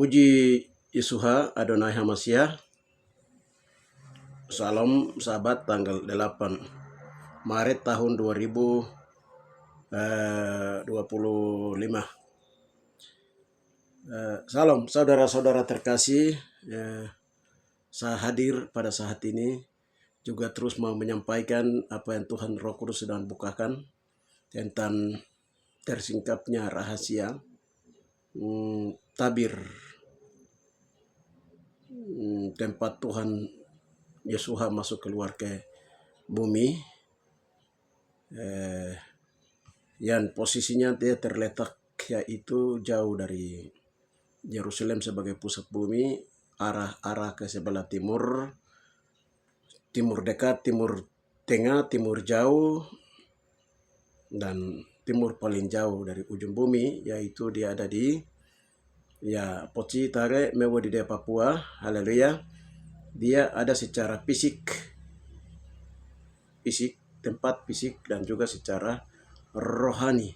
Puji Yesuha Adonai Hamashiach. Salam sahabat, tanggal 8 Maret tahun 2025. Salam saudara-saudara terkasih. Saya hadir pada saat ini juga terus mau menyampaikan apa yang Tuhan Roh Kudus sedang bukakan tentang tersingkapnya rahasia tabir tempat Tuhan Yesuha masuk keluar ke bumi, yang posisinya dia terletak yaitu jauh dari Yerusalem sebagai pusat bumi, arah ke sebelah timur, timur dekat, timur tengah, timur jauh, dan timur paling jauh dari ujung bumi, yaitu dia ada di Poci Tare Mewo di Papua. Haleluya. Dia ada secara fisik, tempat fisik, dan juga secara rohani.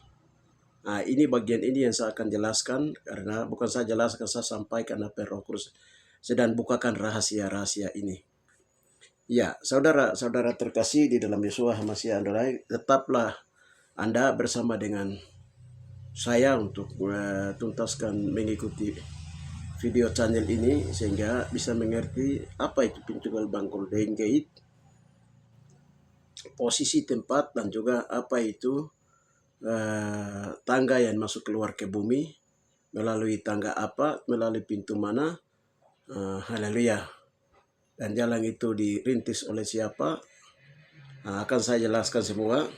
Nah, ini bagian ini yang saya akan jelaskan, karena bukan saya jelaskan, saya sampaikan apa Roh Kudus sedang bukakan rahasia-rahasia ini. Ya, saudara-saudara terkasih di dalam Yesuha Hamashiach Adonai, tetaplah Anda bersama dengan saya untuk tuntaskan mengikuti video channel ini sehingga bisa mengerti apa itu pintu gerbang Golden Gate, posisi tempat, dan juga apa itu tangga yang masuk keluar ke bumi, melalui tangga apa, melalui pintu mana. Haleluya. Dan jalan itu dirintis oleh siapa, akan saya jelaskan semua.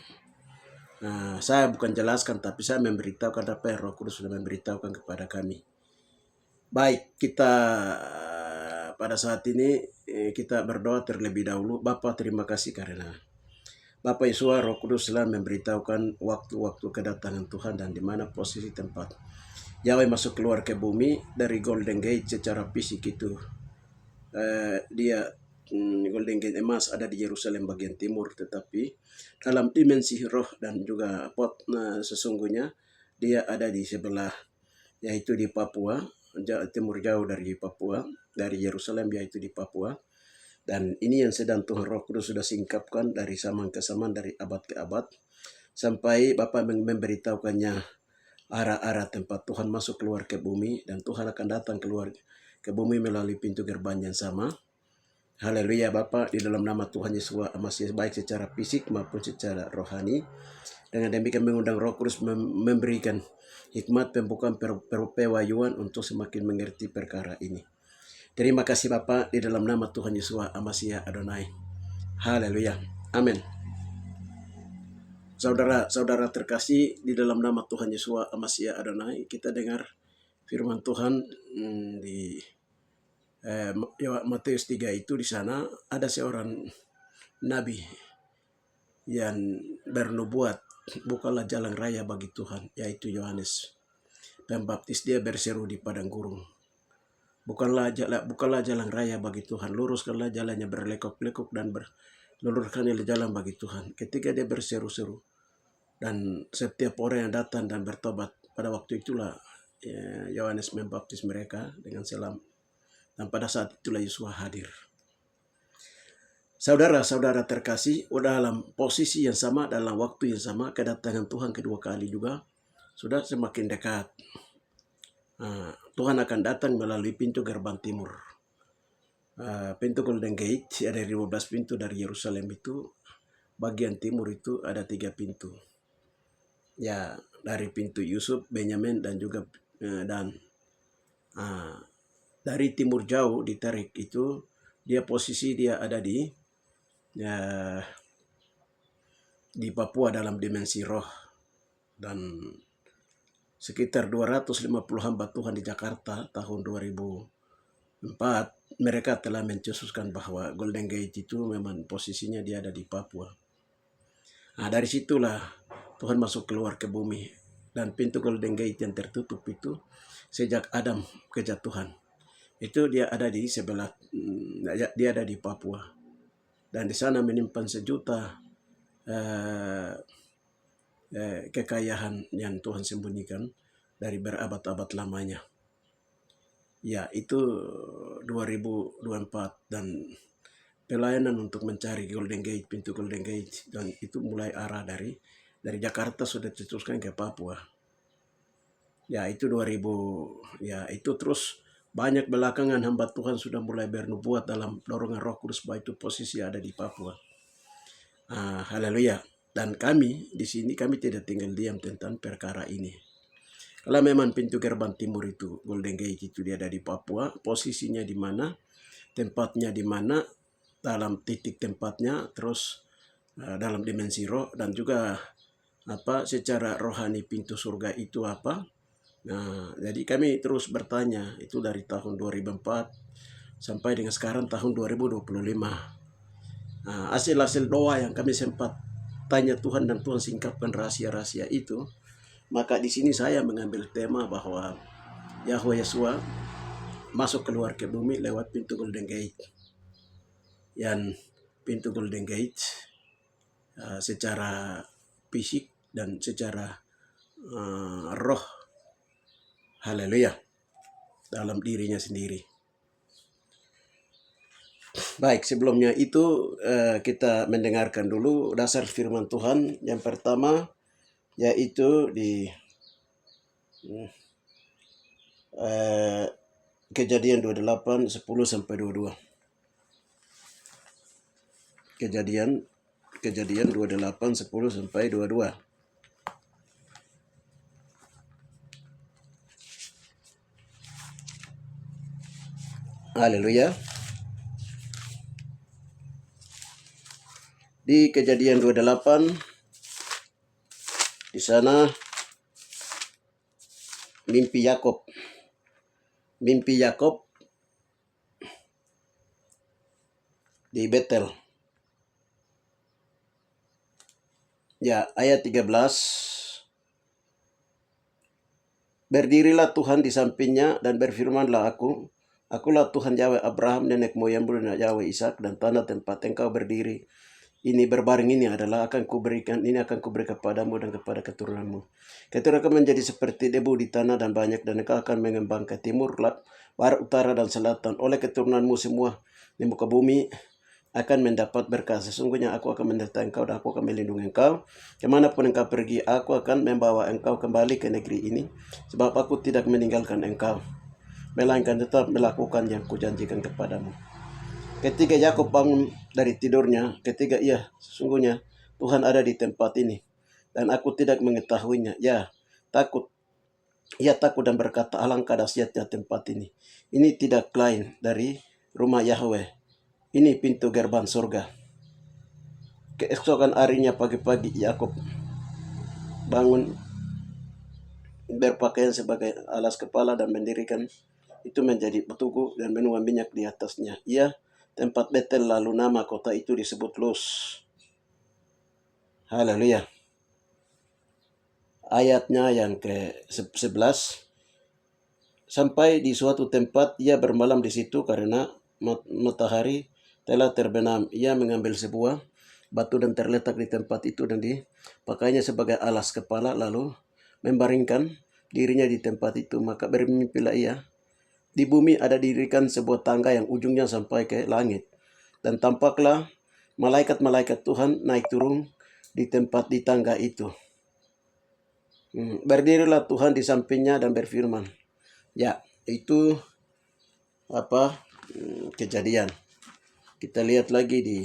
Saya bukan jelaskan, tapi saya memberitahukan apa yang Roh Kudus sudah memberitahukan kepada kami. Baik, kita pada saat ini kita berdoa terlebih dahulu. Bapa, terima kasih karena Bapak Yesus Roh Kudus telah memberitahukan waktu-waktu kedatangan Tuhan dan di mana posisi tempat Yahweh masuk keluar ke bumi dari Golden Gate secara fisik itu. Dia Golden Gate emas ada di Yerusalem bagian timur, tetapi dalam dimensi roh dan juga sesungguhnya dia ada di sebelah, yaitu di Papua, timur jauh dari Papua, dari Yerusalem, yaitu di Papua. Dan ini yang sedang Tuhan Roh Kudus sudah singkapkan dari zaman ke zaman, dari abad ke abad, sampai Bapak memberitahukannya arah-arah tempat Tuhan masuk keluar ke bumi, dan Tuhan akan datang keluar ke bumi melalui pintu gerbang yang sama. Haleluya Bapak, di dalam nama Tuhan Yesus masih baik secara fisik maupun secara rohani. Dengan demikian mengundang Roh Kudus memberikan hikmat pembukaan pewahyuan untuk semakin mengerti perkara ini. Terima kasih Bapak, di dalam nama Tuhan Yesus Hamashiach Adonai. Haleluya. Amin. Saudara-saudara terkasih, di dalam nama Tuhan Yesus Hamashiach Adonai, kita dengar firman Tuhan di Matius 3 itu. Di sana ada seorang nabi yang bernubuat, bukalah jalan raya bagi Tuhan, yaitu Yohanes Pembaptis. Dia berseru di padang gurun, bukanlah jalan raya bagi Tuhan, luruskanlah jalannya, berlekuk-lekuk dan luruskanlah jalan bagi Tuhan. Ketika dia berseru-seru, dan setiap orang yang datang dan bertobat, pada waktu itulah Yohanes membaptis mereka dengan selam, dan pada saat itulah Yesus hadir. Saudara-saudara terkasih, dalam posisi yang sama, dalam waktu yang sama, kedatangan Tuhan kedua kali juga sudah semakin dekat. Tuhan akan datang melalui pintu gerbang timur. Pintu Golden Gate, ada 15 pintu dari Yerusalem itu. Bagian timur itu ada 3 pintu. Ya, dari pintu Yusuf, Benyamin, dan juga dari timur jauh ditarik itu, dia posisi dia ada di Papua dalam dimensi roh. Dan sekitar 250 hamba Tuhan di Jakarta tahun 2004, mereka telah mencetuskan bahwa Golden Gate itu memang posisinya dia ada di Papua. Dari situlah Tuhan masuk keluar ke bumi, dan pintu Golden Gate yang tertutup itu sejak Adam kejatuhan itu dia ada di sebelah, dia ada di Papua, dan di sana menyimpan sejuta kekayaan yang Tuhan sembunyikan dari berabad-abad lamanya. Ya, itu 2024 dan pelayanan untuk mencari Golden Gate, pintu Golden Gate, dan itu mulai arah dari Jakarta sudah diteruskan ke Papua. Ya, itu 2000, ya itu terus banyak belakangan hamba Tuhan sudah mulai bernubuat dalam dorongan Roh Kudus bahwa itu posisi ada di Papua. Haleluya. Dan kami di sini kami tidak tinggal diam tentang perkara ini. Kalau memang pintu gerbang timur itu Golden Gate itu dia ada di Papua, posisinya di mana, tempatnya di mana, dalam titik tempatnya, terus dalam dimensi roh, dan juga secara rohani pintu surga itu apa. Nah, jadi kami terus bertanya itu dari tahun 2004 sampai dengan sekarang tahun 2025. Hasil-hasil doa yang kami sempat tanya Tuhan dan Tuhan singkapkan rahasia-rahasia itu, maka di sini saya mengambil tema bahwa Yahweh Yeshua masuk keluar ke bumi lewat pintu Golden Gate. Yang pintu Golden Gate secara fisik dan secara roh, haleluya, dalam dirinya sendiri. Baik, sebelumnya itu kita mendengarkan dulu dasar firman Tuhan. Yang pertama yaitu di Kejadian 28, 10 sampai 22. Kejadian 28, 10 sampai 22. Haleluya. Di Kejadian 28, di sana mimpi Yakub di Betel. Ya, ayat 13. Berdirilah Tuhan di sampingnya dan berfirmanlah, Akulah Tuhan Yahweh Abraham nenek moyangmu dan Yahweh Ishak, dan tanah tempat engkau berdiri ini berbaring ini akan kuberikan kepadamu dan kepada keturunanmu. Keturunan akan menjadi seperti debu di tanah dan banyak, dan engkau akan mengembang ke timur, barat, utara, dan selatan. Oleh keturunanmu semua di muka bumi akan mendapat berkah. Sesungguhnya aku akan menyertai engkau dan aku akan melindungi engkau. Kemanapun engkau pergi, aku akan membawa engkau kembali ke negeri ini, sebab aku tidak meninggalkan engkau, melainkan tetap melakukan yang kujanjikan kepadamu. Ketika Yakub bangun dari tidurnya, sesungguhnya Tuhan ada di tempat ini, dan aku tidak mengetahuinya. Ia takut dan berkata, alangkah dahsyatnya tempat ini. Ini tidak lain dari rumah Yahweh. Ini pintu gerbang surga. Keesokan harinya pagi-pagi Yakub bangun, berpakaian sebagai alas kepala dan mendirikan itu menjadi tugu dan menuang minyak di atasnya. Ia tempat Betel, lalu nama kota itu disebut Luz. Haleluya. Ayatnya yang ke-11. Sampai di suatu tempat ia bermalam di situ karena matahari telah terbenam. Ia mengambil sebuah batu dan terletak di tempat itu dan dipakainya sebagai alas kepala, lalu membaringkan dirinya di tempat itu. Maka bermimpilah ia. Di bumi ada didirikan sebuah tangga yang ujungnya sampai ke langit. Dan tampaklah malaikat-malaikat Tuhan naik turun di tempat di tangga itu. Berdirilah Tuhan di sampingnya dan berfirman. Ya, itu Kejadian. Kita lihat lagi di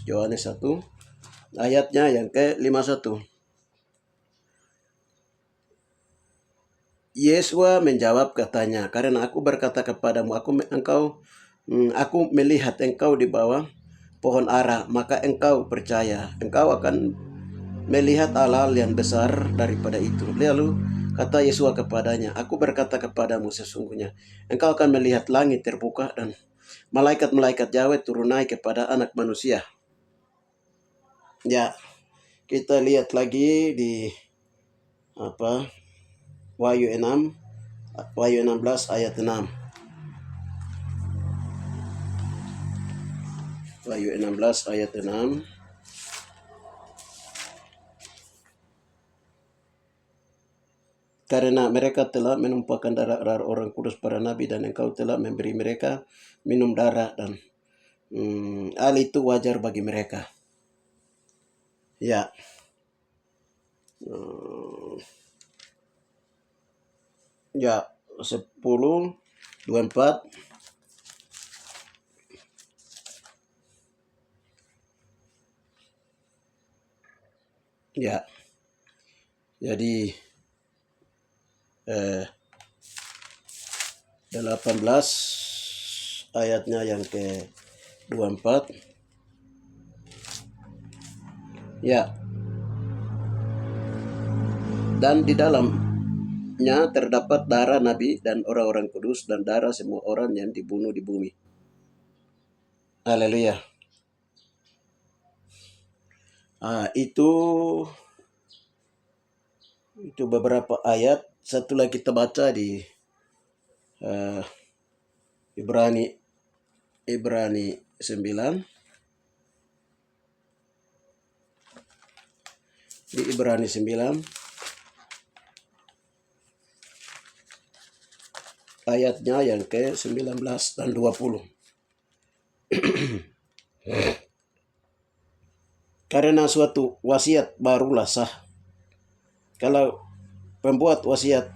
Yohanes 1 ayatnya yang ke-51. Yesua menjawab katanya, karena aku berkata kepadamu, aku melihat engkau di bawah pohon ara, maka engkau percaya. Engkau akan melihat hal-hal yang besar daripada itu. Lalu kata Yesua kepadanya, aku berkata kepadamu, sesungguhnya engkau akan melihat langit terbuka dan malaikat-malaikat Yahweh turun naik kepada anak manusia. Ya, kita lihat lagi di Wahyu 16 ayat 6. Wahyu 16 ayat 6. karena mereka telah menumpahkan darah orang kudus para nabi dan engkau telah memberi mereka minum darah dan hal itu wajar bagi mereka. Ya. Ya, 10:24. Ya. Jadi 18 ayatnya yang ke-24. Ya. Dan di dalamnya terdapat darah nabi dan orang-orang kudus dan darah semua orang yang dibunuh di bumi. Haleluya. Itu beberapa ayat. Satu lagi kita baca di Ibrani 9. Di Ibrani 9 ayatnya yang ke-19 dan 20. Karena suatu wasiat barulah sah. Kalau pembuat wasiat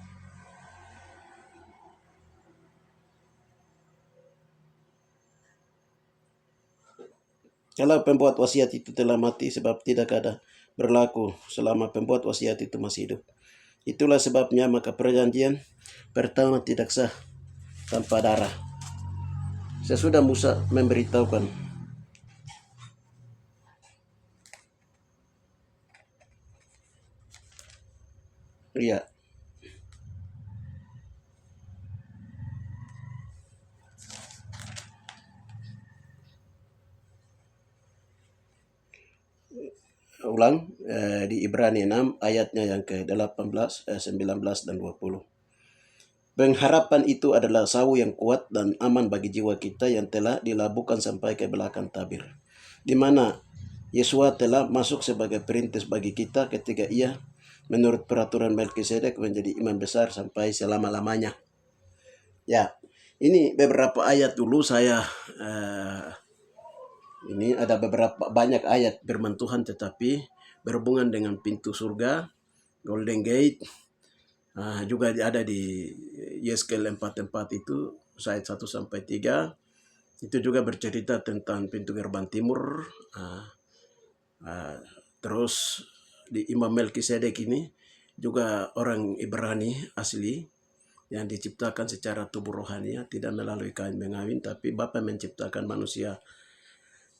itu telah mati sebab tidak ada berlaku selama pembuat wasiat itu masih hidup. Itulah sebabnya maka perjanjian pertama tidak sah tanpa darah. Sesudah Musa memberitahukan. Iya. Ulang di Ibrani 6 ayatnya yang ke-18, 19 dan 20. Pengharapan itu adalah sawu yang kuat dan aman bagi jiwa kita yang telah dilabuhkan sampai ke belakang tabir, di mana Yesua telah masuk sebagai perintis bagi kita ketika ia menurut peraturan Melkisedek menjadi imam besar sampai selama-lamanya. Ya, ini beberapa ayat dulu saya ini ada beberapa banyak ayat firman Tuhan tetapi berhubungan dengan pintu surga, Golden Gate, juga ada di Yeskel 4:4 itu, ayat 1-3. Itu juga bercerita tentang pintu gerbang timur. Terus di Imam Melkisedek ini juga orang Ibrani asli yang diciptakan secara tubuh rohani, tidak melalui kain mengawin, tapi Bapa menciptakan manusia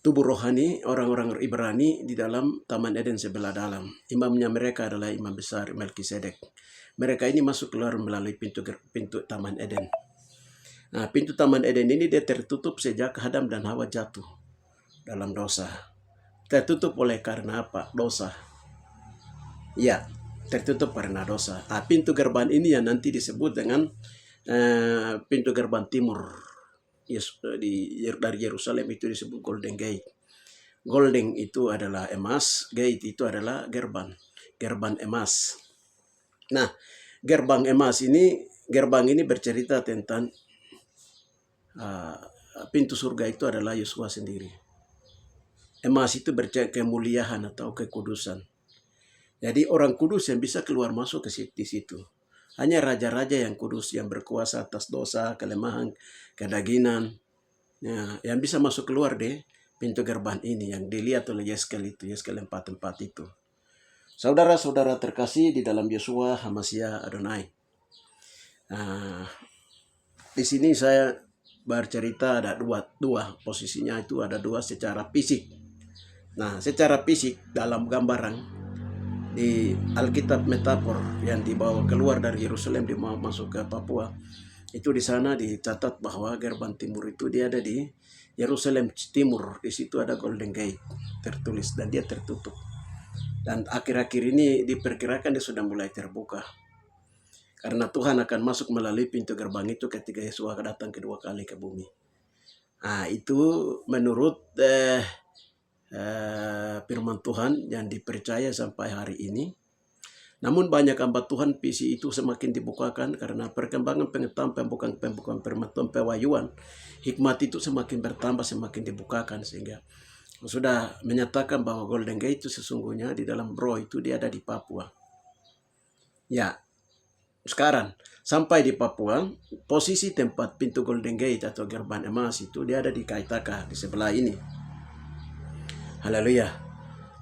tubuh rohani, orang-orang Ibrani di dalam Taman Eden sebelah dalam. Imamnya mereka adalah imam besar Melkisedek. Mereka ini masuk keluar melalui pintu Taman Eden. Nah, pintu Taman Eden ini dia tertutup sejak Adam dan Hawa jatuh dalam dosa. Tertutup oleh karena apa? Dosa. Ya, tertutup karena dosa. Pintu gerbang ini yang nanti disebut dengan pintu gerbang timur. Dari Yerusalem itu disebut Golden Gate. Golden itu adalah emas, gate itu adalah gerbang emas. Nah, gerbang ini bercerita tentang pintu surga itu adalah Yesua sendiri. Emas itu bercerita kemuliaan atau kekudusan. Jadi orang kudus yang bisa keluar masuk di situ. Hanya raja-raja yang kudus, yang berkuasa atas dosa, kelemahan, kedagingan, yang bisa masuk keluar deh pintu gerbang ini yang dilihat oleh Yeskel 4:4 itu. Saudara-saudara terkasih di dalam Yesua HaMashiach Adonai. Di sini saya bercerita ada dua posisinya, itu ada dua secara fisik. Nah, secara fisik dalam gambaran di Alkitab metafor yang dibawa keluar dari Yerusalem dibawa masuk ke Papua, itu di sana dicatat bahwa gerbang timur itu dia ada di Yerusalem timur. Di situ ada Golden Gate tertulis dan dia tertutup. Dan akhir-akhir ini diperkirakan dia sudah mulai terbuka. Karena Tuhan akan masuk melalui pintu gerbang itu ketika Yesus akan datang kedua kali ke bumi. Itu menurut firman Tuhan yang dipercaya sampai hari ini. Namun banyak hamba Tuhan visi itu semakin dibukakan karena perkembangan pengetahuan, pembukaan pengetahuan, pewahyuan, hikmat itu semakin bertambah, semakin dibukakan, sehingga sudah menyatakan bahwa Golden Gate itu sesungguhnya di dalam roh itu dia ada di Papua. Ya, sekarang sampai di Papua, posisi tempat pintu Golden Gate atau gerbang emas itu dia ada di Kaitaka, di sebelah ini. Haleluya.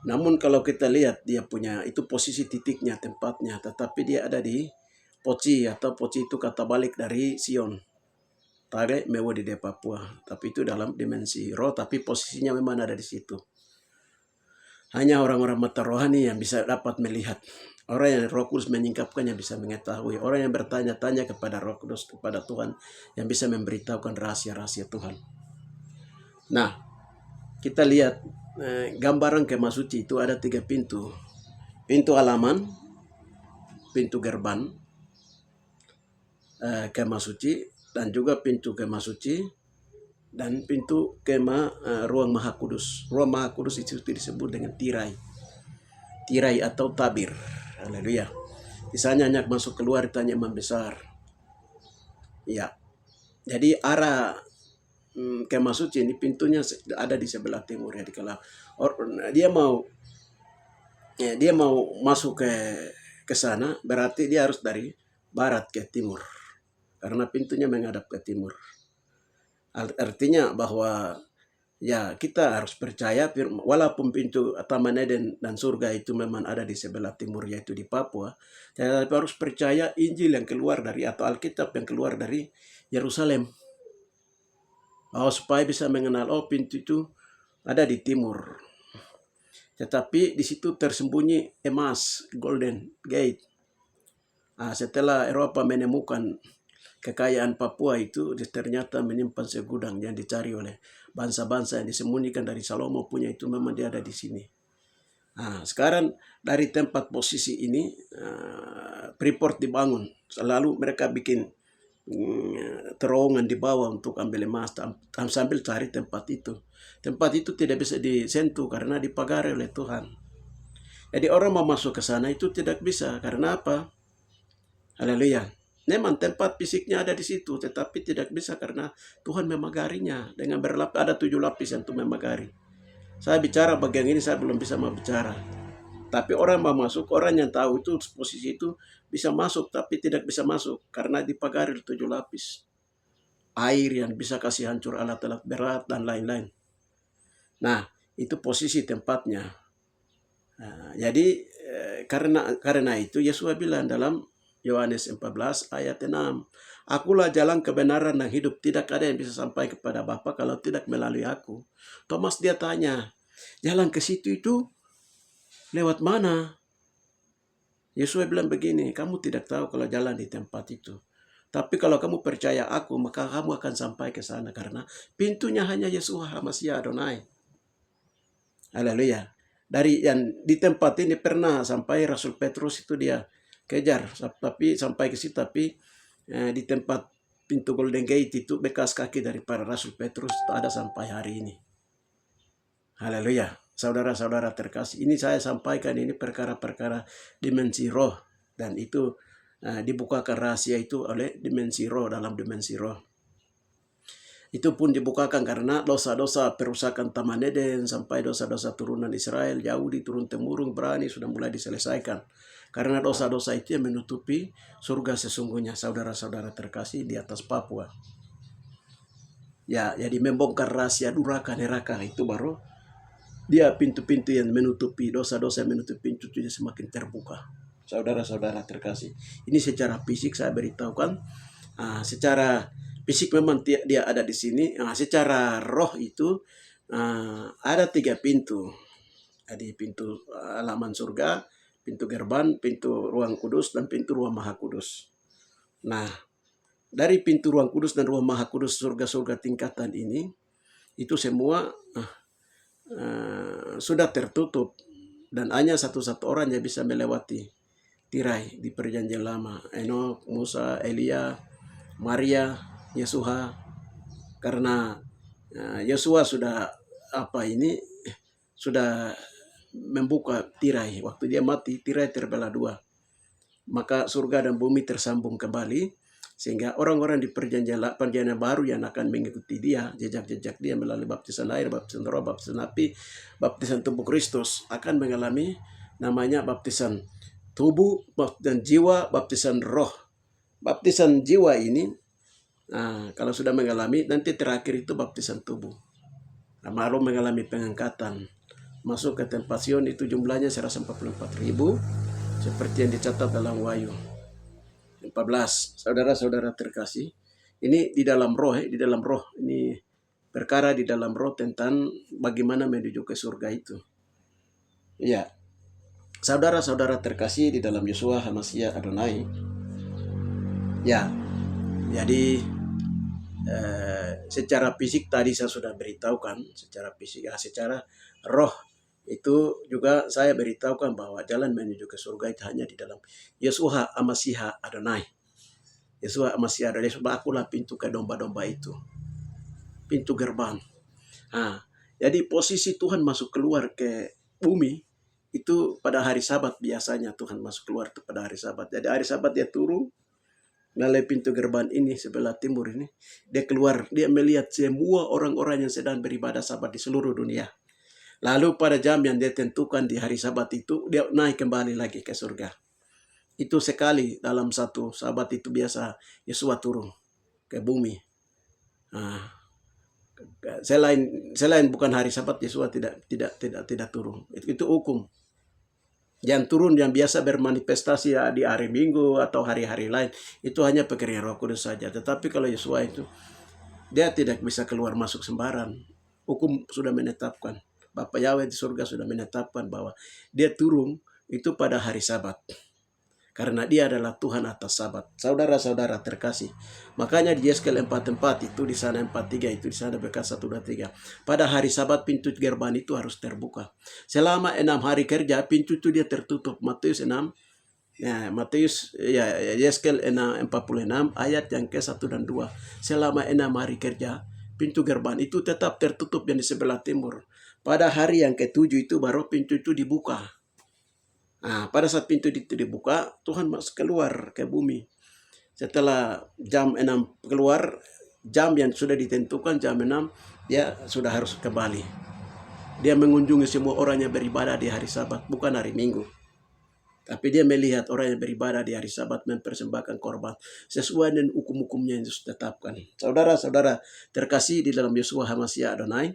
Namun kalau kita lihat dia punya itu posisi titiknya, tempatnya, tetapi dia ada di Poci, atau Poci itu kata balik dari Sion. Tare mewo di Papua, tapi itu dalam dimensi roh, tapi posisinya memang ada di situ. Hanya orang-orang mata rohani yang bisa dapat melihat. Orang yang Roh Kudus menyingkapkan yang bisa mengetahui. Orang yang bertanya-tanya kepada Roh Kudus, kepada Tuhan, yang bisa memberitahukan rahasia-rahasia Tuhan. Nah, kita lihat gambaran kemah suci itu ada 3 pintu. Pintu halaman, pintu gerbang kemah suci, dan juga pintu kemah suci, dan pintu kemah ruang maha kudus. Ruang maha kudus itu disebut dengan tirai. Tirai atau tabir. Haleluya. Misalnya hanya masuk keluar ditanya imam besar. Ya. Jadi arah kemah suci ini pintunya ada di sebelah timur ya, di kalau dia mau masuk ke sana, berarti dia harus dari barat ke timur karena pintunya menghadap ke timur. Artinya bahwa ya kita harus percaya walaupun pintu Taman Eden dan surga itu memang ada di sebelah timur, yaitu di Papua, tetapi harus percaya Injil yang keluar dari atau Alkitab yang keluar dari Yerusalem. Supaya bisa mengenal pintu itu ada di timur. Tetapi di situ tersembunyi emas, Golden Gate. Setelah Eropa menemukan kekayaan Papua itu, ternyata menyimpan segudang yang dicari oleh bangsa-bangsa yang disembunyikan dari Salomo punya itu memang dia ada di sini. Sekarang dari tempat posisi ini, Freeport dibangun. Selalu mereka bikin terowongan di bawah untuk ambil emas sambil cari tempat itu. Tempat itu tidak bisa disentuh karena dipagari oleh Tuhan. Jadi orang mau masuk ke sana itu tidak bisa. Karena apa? Haleluya. Memang tempat fisiknya ada di situ, tetapi tidak bisa karena Tuhan memagarinya dengan berlapis. Ada 7 lapis yang untuk memagari. Saya bicara bagian ini, saya belum bisa mau bicara. Tapi orang mau masuk, orang yang tahu itu posisi itu bisa masuk, tapi tidak bisa masuk karena dipagari 7 lapis. Air yang bisa kasih hancur alat-alat berat dan lain-lain. Nah, itu posisi tempatnya. Jadi karena itu Yesus bilang dalam Yohanes 14 ayat 6, Akulah jalan kebenaran dan hidup, tidak ada yang bisa sampai kepada Bapa kalau tidak melalui aku. Thomas dia tanya, jalan ke situ itu lewat mana? Yesus bilang begini, kamu tidak tahu kalau jalan di tempat itu. Tapi kalau kamu percaya aku, maka kamu akan sampai ke sana karena pintunya hanya Yesus HaMashiach Adonai. Haleluya. Dari yang di tempat ini pernah sampai Rasul Petrus itu dia kejar, tapi sampai ke situ, tapi di tempat pintu Golden Gate itu bekas kaki daripada Rasul Petrus tak ada sampai hari ini. Haleluya. Saudara-saudara terkasih, ini saya sampaikan ini perkara-perkara dimensi roh, dan itu dibukakan rahasia itu oleh dimensi roh, dalam dimensi roh. Itu pun dibukakan karena dosa-dosa perusakan Taman Eden sampai dosa-dosa turunan Israel, Yahudi turun-temurun berani sudah mulai diselesaikan. Karena dosa-dosa itu yang menutupi surga sesungguhnya, saudara-saudara terkasih di atas Papua. Ya, jadi membongkar rahasia neraka itu baru dia pintu-pintu yang menutupi dosa-dosa, yang menutupi pintu itu semakin terbuka. Saudara-saudara terkasih, ini secara fisik saya beritahukan, secara fisik memang dia ada di sini. Secara roh itu ada 3 pintu. Jadi pintu halaman surga, pintu gerbang, pintu ruang kudus, dan pintu ruang maha kudus. Nah, dari pintu ruang kudus dan ruang maha kudus, surga-surga tingkatan ini, itu semua sudah tertutup. Dan hanya satu-satu orang yang bisa melewati tirai di perjanjian lama. Enok, Musa, Elia, Maria, Yesua. Karena Yesua sudah sudah membuka tirai. Waktu dia mati, tirai terbelah 2. maka surga dan bumi tersambung kembali, sehingga orang-orang di perjanjian baru yang akan mengikuti dia, jejak-jejak dia melalui baptisan air, baptisan roh, baptisan api, baptisan tubuh Kristus, akan mengalami namanya baptisan tubuh dan jiwa, baptisan roh. Baptisan jiwa ini, kalau sudah mengalami, nanti terakhir itu baptisan tubuh. Lalu mengalami pengangkatan, masuk ke tempat Sion, itu jumlahnya 144.000, seperti yang dicatat dalam Wahyu 14. Saudara-saudara terkasih, ini di dalam roh, ini perkara di dalam roh tentang bagaimana menuju ke surga itu. Ya, saudara-saudara terkasih di dalam Yeshua HaMashiach Adonai. Ya, jadi secara fisik tadi saya sudah beritahukan, secara fisik, secara roh itu juga saya beritahukan bahwa jalan menuju ke surga itu hanya di dalam Yeshua HaMashiach Adonai. Yeshua HaMashiach Adonai, sebab akulah pintu ke domba-domba itu, pintu gerbang. Jadi posisi Tuhan masuk keluar ke bumi itu pada hari Sabat, biasanya Tuhan masuk keluar itu pada hari Sabat. Jadi hari Sabat dia turun melalui pintu gerbang ini sebelah timur ini, dia keluar, dia melihat semua orang-orang yang sedang beribadah Sabat di seluruh dunia. Lalu pada jam yang dia tentukan di hari Sabat itu, dia naik kembali lagi ke surga. Itu sekali dalam satu Sabat itu biasa Yesus turun ke bumi. Selain bukan hari Sabat, Yesus tidak turun. Itu hukum. Yang turun yang biasa bermanifestasi di hari Minggu atau hari-hari lain, itu hanya pekerjaan Roh Kudus saja. Tetapi kalau Yesus itu, dia tidak bisa keluar masuk sembarang. Hukum sudah menetapkan. Bapa Yahweh di surga sudah menetapkan bahwa dia turun itu pada hari Sabat. Karena dia adalah Tuhan atas Sabat. Saudara-saudara terkasih. Makanya di Yeskel 4:4 itu, di sana 4:3 itu, di sana berkata 1, 2, 3. Pada hari Sabat pintu gerbang itu harus terbuka. Selama 6 hari kerja pintu itu dia tertutup. Matius 6. Yeskel 46 ayat yang ke-1 dan 2. Selama 6 hari kerja pintu gerbang itu tetap tertutup yang di sebelah timur. Pada hari yang ke-7 itu baru pintu itu dibuka. Pada saat pintu itu dibuka, Tuhan masuk keluar ke bumi. Setelah jam 6 keluar, jam yang sudah ditentukan jam 6, dia sudah harus kembali. Dia mengunjungi semua orang yang beribadah di hari Sabat, bukan hari Minggu. Tapi dia melihat orang yang beribadah di hari Sabat mempersembahkan korban sesuai dengan hukum-hukumnya yang ditetapkan. Saudara-saudara terkasih di dalam Yeshua HaMashiach Adonai,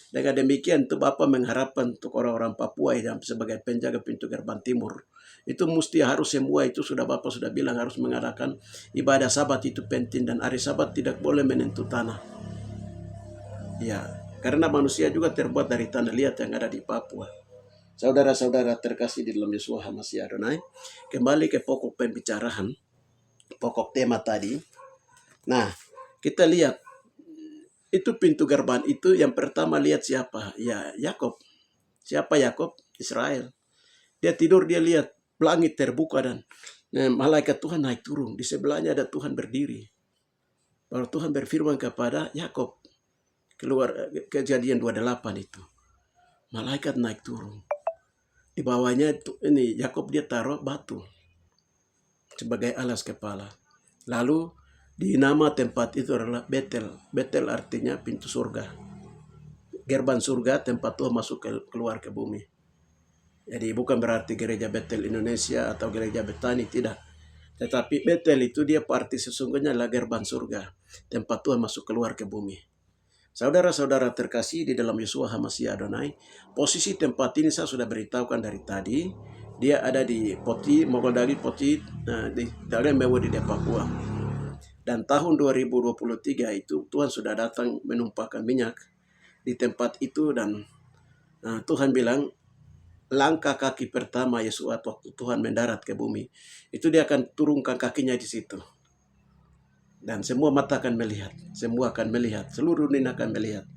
dengan demikian itu Bapak mengharapkan untuk orang-orang Papua yang sebagai penjaga pintu gerbang timur, itu mesti harus semua itu Bapak sudah bilang harus mengadakan ibadah Sabat, itu penting, dan hari Sabat tidak boleh menyentuh tanah. Ya, karena manusia juga terbuat dari tanah liat yang ada di Papua. Saudara-saudara terkasih di dalam Yeshua HaMashiach Adonai, kembali ke pokok pembicaraan, pokok tema tadi. Nah, kita lihat itu pintu gerbang itu yang pertama lihat siapa? Ya, Yakob. Siapa Yakob? Israel. Dia tidur, dia lihat langit terbuka dan malaikat Tuhan naik turun. Di sebelahnya ada Tuhan berdiri. Baru Tuhan berfirman kepada Yakob. Keluar Kejadian 28 itu. Malaikat naik turun. Di bawahnya ini Yakob dia taruh batu sebagai alas kepala. Lalu di nama tempat itu adalah Betel. Betel artinya pintu surga. Gerbang surga, tempat Tuhan masuk keluar ke bumi. Jadi bukan berarti gereja Betel Indonesia atau gereja Betani, tidak. Tetapi Betel itu dia arti sesungguhnya adalah gerbang surga. Tempat Tuhan masuk keluar ke bumi. Saudara-saudara terkasih di dalam Yeshua HaMashiach Adonai, posisi tempat ini saya sudah beritahukan dari tadi. Dia ada di Poti, Mogoldari Poti, di dalam Mewo di Papua. Dan tahun 2023 itu Tuhan sudah datang menumpahkan minyak di tempat itu, dan Tuhan bilang langkah kaki pertama Yesus waktu Tuhan mendarat ke bumi itu dia akan turunkan kakinya di situ. Dan semua mata akan melihat, semua akan melihat, seluruh dunia akan melihat.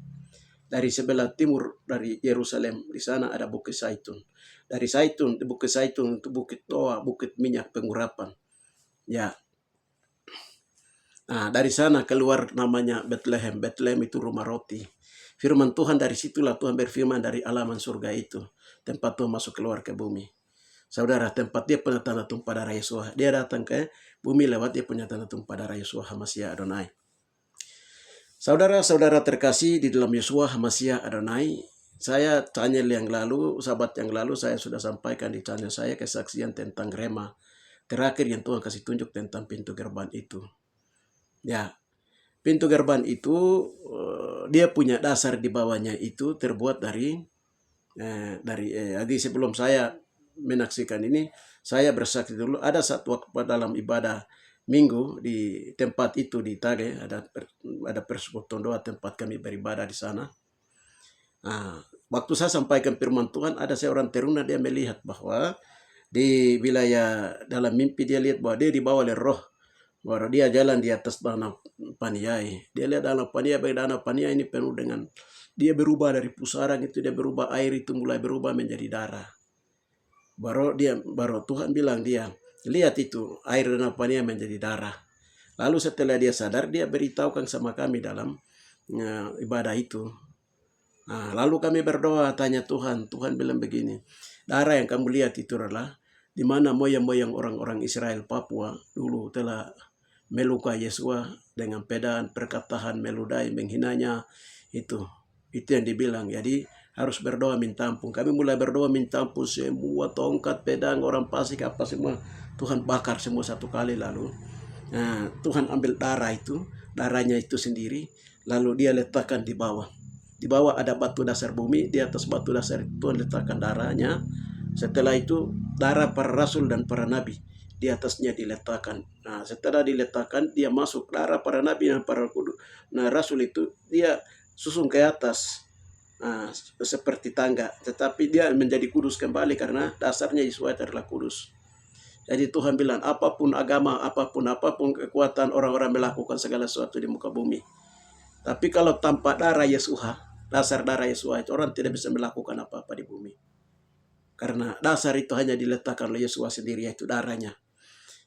Dari sebelah timur dari Yerusalem, di sana ada Bukit Zaitun. Dari Zaitun, di Bukit Zaitun itu Bukit Toa, Bukit Minyak Pengurapan. Ya. Dari sana keluar namanya Bethlehem. Bethlehem itu rumah roti. Firman Tuhan dari situlah Tuhan berfirman dari alaman surga itu. Tempat Tuhan masuk keluar ke bumi. Saudara, tempat dia punya tanda tumpah darah Yeshua. Dia datang ke bumi lewat dia punya tanda tumpah darah Yeshua HaMashiach Adonai. Saudara-saudara terkasih di dalam Yeshua HaMashiach Adonai, saya channel yang lalu, sahabat yang lalu saya sudah sampaikan di channel saya kesaksian tentang rema terakhir yang Tuhan kasih tunjuk tentang pintu gerbang itu. Ya, pintu gerbang itu dia punya dasar di bawahnya itu terbuat dari jadi sebelum saya menyaksikan ini, saya bersaksi dulu ada satu waktu dalam ibadah minggu di tempat itu di Tage, ada persekutuan doa tempat kami beribadah di sana. Nah, waktu saya sampaikan firman Tuhan, ada seorang teruna dia melihat bahwa di wilayah dalam mimpi dia lihat bahwa dia dibawa oleh roh, bahwa dia jalan di atas danau Paniai. Dia lihat danau Paniai, danau Paniai ini penuh dengan, dia berubah dari pusaran itu, dia berubah, air itu mulai berubah menjadi darah. Baru Tuhan bilang dia, lihat itu air danau Paniai menjadi darah. Lalu setelah dia sadar, dia beritahukan sama kami dalam ibadah itu. Nah, lalu kami berdoa, tanya Tuhan bilang begini, darah yang kamu lihat itu adalah di mana moyang-moyang orang-orang Israel Papua dulu telah melukai Yeshua dengan pedang, perkataan, meludahi, menghinanya, itu yang dibilang. Jadi harus berdoa minta ampun. Kami mulai berdoa minta ampun, semua tongkat, pedang, orang fasik apa semua Tuhan bakar semua satu kali. Lalu Tuhan ambil darahnya itu sendiri, lalu dia letakkan di bawah. Di bawah ada batu dasar bumi, di atas batu dasar itu Tuhan letakkan darahnya. Setelah itu darah para rasul dan para nabi di atasnya diletakkan. Nah, setelah diletakkan, dia masuk darah para nabi dan para kudus. Nah, rasul itu dia susun ke atas seperti tangga, tetapi dia menjadi kudus kembali karena dasarnya Yesus adalah kudus. Jadi Tuhan bilang, apapun agama, apapun kekuatan orang-orang melakukan segala sesuatu di muka bumi. Tapi kalau tanpa darah Yeshua, dasar darah Yeshua itu orang tidak bisa melakukan apa-apa di bumi. Karena dasar itu hanya diletakkan oleh Yeshua sendiri, yaitu darahnya.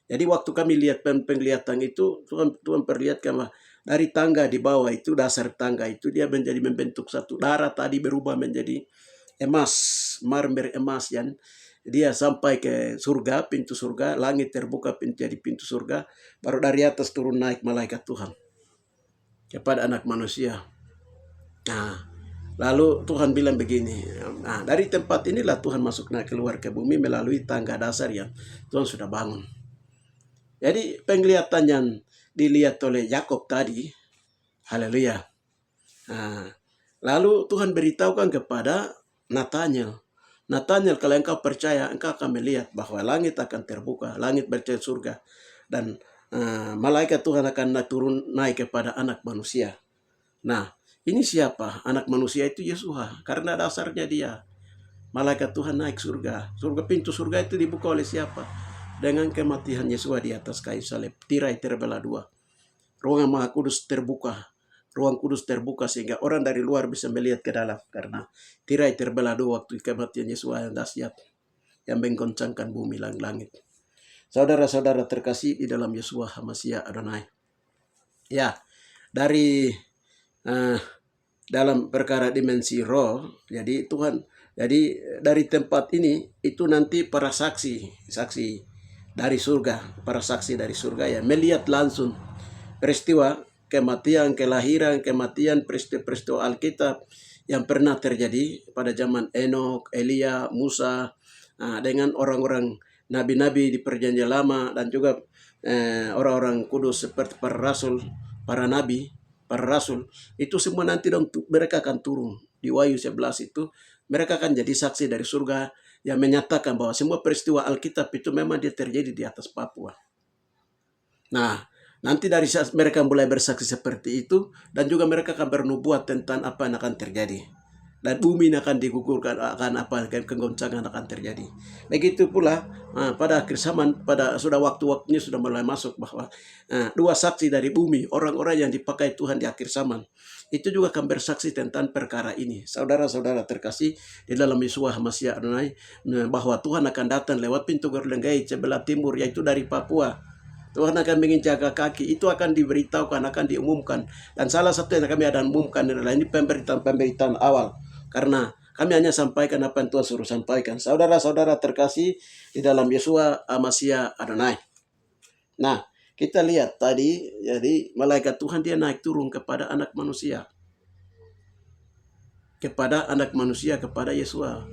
Jadi waktu kami lihat penglihatan itu, Tuhan perlihatkan bahwa dari tangga di bawah itu, dasar tangga itu dia menjadi membentuk satu. Darah tadi berubah menjadi emas, marmer emas, dan dia sampai ke surga, pintu surga, langit terbuka jadi pintu surga, baru dari atas turun naik malaikat Tuhan kepada anak manusia. Nah, lalu Tuhan bilang begini, nah dari tempat inilah Tuhan masuk keluar ke bumi melalui tangga dasar yang Tuhan sudah bangun. Jadi penglihatan yang dilihat oleh Yakub tadi, haleluya. Nah, lalu Tuhan beritahukan kepada Nathanael, kalau engkau percaya, engkau akan melihat bahwa langit akan terbuka, langit bercahaya surga, dan malaikat Tuhan akan turun naik kepada anak manusia. Nah, ini siapa? Anak manusia itu Yeshua, karena dasarnya dia. Malaikat Tuhan naik surga. Pintu surga itu dibuka oleh siapa? Dengan kematian Yeshua di atas kayu salib. Tirai terbelah dua. Ruang Maha Kudus terbuka. Ruang kudus terbuka sehingga orang dari luar bisa melihat ke dalam. Karena tirai terbelah dua waktu kematian Yeshua yang dahsyat, yang menggoncangkan bumi dan langit. Saudara-saudara terkasih di dalam Yeshua HaMashiach Adonai. Ya, dari dalam perkara dimensi roh, jadi dari tempat ini itu nanti para saksi dari surga, para saksi dari surga ya melihat langsung peristiwa kematian, kelahiran, peristiwa Alkitab yang pernah terjadi pada zaman Enok, Elia, Musa, dengan orang-orang nabi-nabi di perjanjian lama, dan juga orang-orang kudus seperti para rasul, para nabi, para rasul. Itu semua nanti mereka akan turun di Wahyu 11 itu. Mereka akan jadi saksi dari surga yang menyatakan bahwa semua peristiwa Alkitab itu memang dia terjadi di atas Papua. Nah, nanti dari saat mereka mulai bersaksi seperti itu, dan juga mereka akan bernubuat tentang apa yang akan terjadi. Dan bumi akan digugurkan, kegoncangan akan terjadi. Begitu pula pada akhir zaman, sudah waktu-waktunya sudah mulai masuk bahwa dua saksi dari bumi, orang-orang yang dipakai Tuhan di akhir zaman, itu juga akan bersaksi tentang perkara ini. Saudara-saudara terkasih di dalam Yeshua HaMashiach Adonai, bahwa Tuhan akan datang lewat pintu gerbang gate sebelah timur, yaitu dari Papua. Tuhan akan menginjak kaki, itu akan diberitahukan, akan diumumkan. Dan salah satu yang kami ada umumkan adalah ini pemberitaan awal. Karena Kami hanya sampaikan apa yang Tuhan suruh sampaikan. Saudara-saudara terkasih di dalam Yeshua Amasya Adonai. Nah, kita lihat tadi, jadi malaikat Tuhan dia naik turun kepada anak manusia. Kepada anak manusia, kepada Yeshua.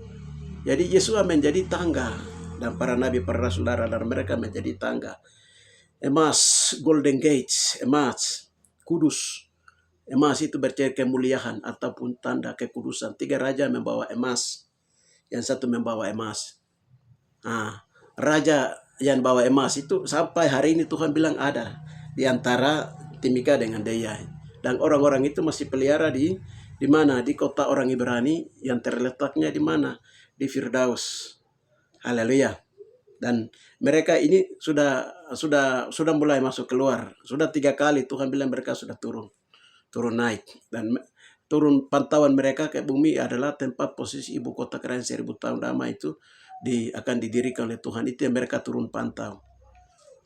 Jadi Yeshua menjadi tangga. Dan para nabi, para rasul, dan mereka menjadi tangga. Emas, golden gates, emas, kudus. Emas itu bercerita kemuliaan ataupun tanda kekudusan. 3 raja membawa emas. Yang satu membawa emas. Nah, raja yang bawa emas itu sampai hari ini Tuhan bilang ada di antara Timika dengan Deya. Dan orang-orang itu masih pelihara di mana? Di kota orang Ibrani yang terletaknya di mana? Di Firdaus. Haleluya. Dan mereka ini sudah mulai masuk keluar. Sudah 3 kali Tuhan bilang mereka sudah turun naik. Dan turun pantauan mereka ke bumi adalah tempat posisi ibu kota kerajaan 1000 tahun damai itu akan didirikan oleh Tuhan. Itu yang mereka turun pantau.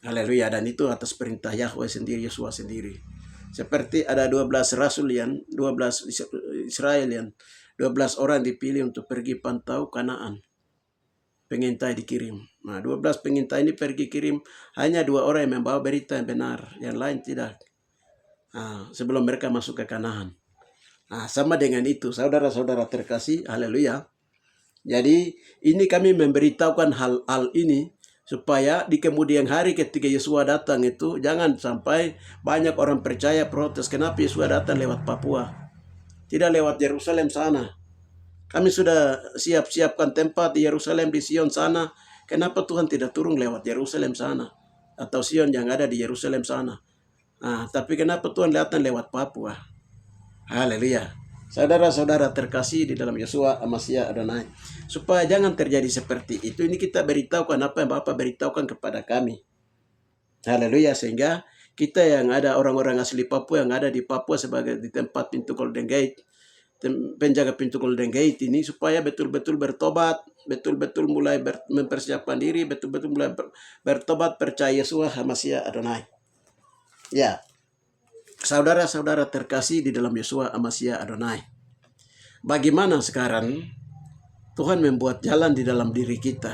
Haleluya. Dan itu atas perintah Yahweh sendiri, Yeshua sendiri. Seperti ada 12 rasul yang 12 Israel yang 12 orang dipilih untuk pergi pantau Kanaan. Pengintai dikirim. Nah, 12 pengintai ini pergi kirim hanya 2 orang yang membawa berita yang benar, yang lain tidak. Sebelum mereka masuk ke Kanaan. Sama dengan itu, saudara-saudara terkasih, haleluya. Jadi ini kami memberitahukan hal-hal ini supaya di kemudian hari ketika Yeshua datang itu jangan sampai banyak orang percaya protes kenapa Yeshua datang lewat Papua, tidak lewat Yerusalem sana. Kami sudah siapkan tempat di Yerusalem, di Sion sana. Kenapa Tuhan tidak turun lewat Yerusalem sana atau Sion yang ada di Yerusalem sana? Tapi kenapa Tuhan datang lewat Papua? Haleluya. Saudara-saudara terkasih di dalam Yeshua Amasya Adonai. Supaya jangan terjadi seperti itu. Ini kita beritahukan apa yang Bapak beritahukan kepada kami. Haleluya. Sehingga kita yang ada orang-orang asli Papua yang ada di Papua sebagai di tempat pintu Golden Gate, penjaga pintu Golden Gate ini supaya betul-betul bertobat, betul-betul mulai mempersiapkan diri, betul-betul mulai bertobat percaya Yeshua Amasya Adonai. Ya, saudara-saudara terkasih di dalam Yeshua Amasya Adonai. Bagaimana sekarang Tuhan membuat jalan di dalam diri kita?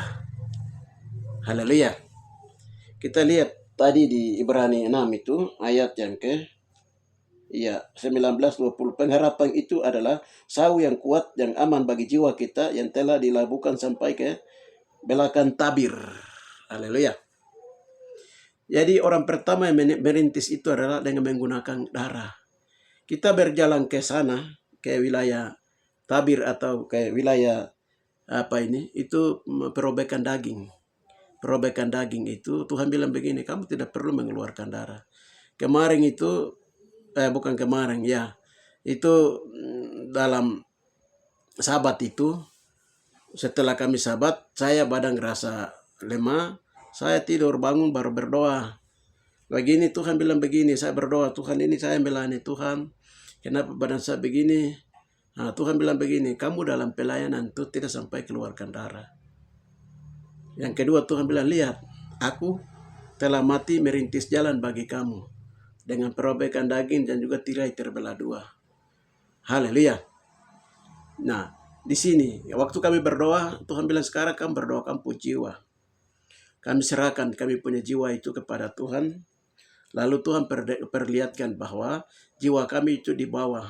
Haleluya. Kita lihat tadi di Ibrani 6 itu ayat yang ke 19-20. Pengharapan itu adalah sau yang kuat, yang aman bagi jiwa kita yang telah dilabuhkan sampai ke belakang tabir. Haleluya. Jadi orang pertama yang merintis itu adalah dengan menggunakan darah. Kita berjalan ke sana, ke wilayah tabir atau ke wilayah itu perobekan daging. Perobekan daging itu Tuhan bilang begini, kamu tidak perlu mengeluarkan darah. Kemarin itu, bukan kemarin ya, itu dalam sabat itu, setelah kami sabat, saya badan rasa lemah, saya tidur bangun baru berdoa. Begini Tuhan bilang begini, saya berdoa, Tuhan ini saya melayani Tuhan. Kenapa badan saya begini? Tuhan bilang begini, kamu dalam pelayanan itu tidak sampai keluarkan darah. Yang kedua Tuhan bilang, lihat, aku telah mati merintis jalan bagi kamu. Dengan perobekan daging dan juga tirai terbelah 2. Haleluya. Nah, di sini, waktu kami berdoa, Tuhan bilang sekarang kamu berdoa, kamu puji jiwa. Kami serahkan kami punya jiwa itu kepada Tuhan. Lalu Tuhan perlihatkan bahwa jiwa kami itu di bawah.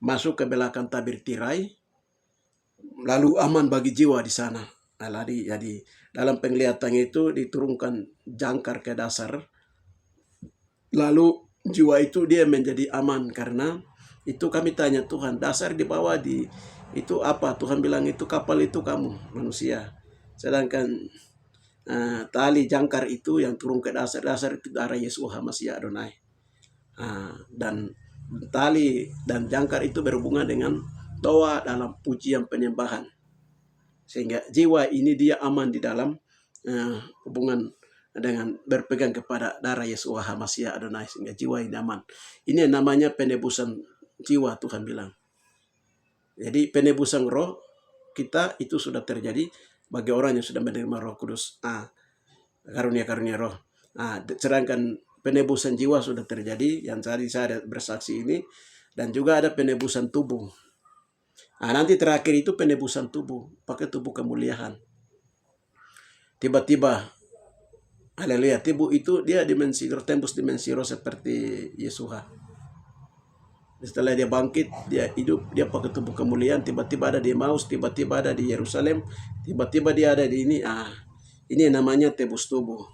Masuk ke belakang tabir tirai. Lalu aman bagi jiwa di sana. Jadi dalam penglihatan itu diturunkan jangkar ke dasar. Lalu jiwa itu dia menjadi aman karena itu kami tanya Tuhan, dasar di bawah itu apa? Tuhan bilang itu kapal itu kamu manusia. Sedangkan tali jangkar itu yang turun ke dasar itu darah Yeshua Amasya Adonai. Dan tali dan jangkar itu berhubungan dengan doa dalam pujian penyembahan. Sehingga jiwa ini dia aman di dalam hubungan dengan berpegang kepada darah Yeshua Amasya Adonai. Sehingga jiwa ini aman. Ini namanya penebusan jiwa Tuhan bilang. Jadi penebusan roh kita itu sudah terjadi bagi orang yang sudah menerima Roh Kudus. Karunia-karunia roh. Sedangkan penebusan jiwa sudah terjadi yang tadi saya bersaksi ini, dan juga ada penebusan tubuh. Nanti terakhir itu penebusan tubuh, pakai tubuh kemuliaan. Tiba-tiba, haleluya, tubuh itu dia dimensi roh, tembus dimensi roh seperti Yesus. Setelah dia bangkit, dia hidup, dia pakai tubuh kemuliaan, tiba-tiba ada di Emmaus, tiba-tiba ada di Yerusalem, tiba-tiba dia ada di ini. Ini namanya tebus tubuh.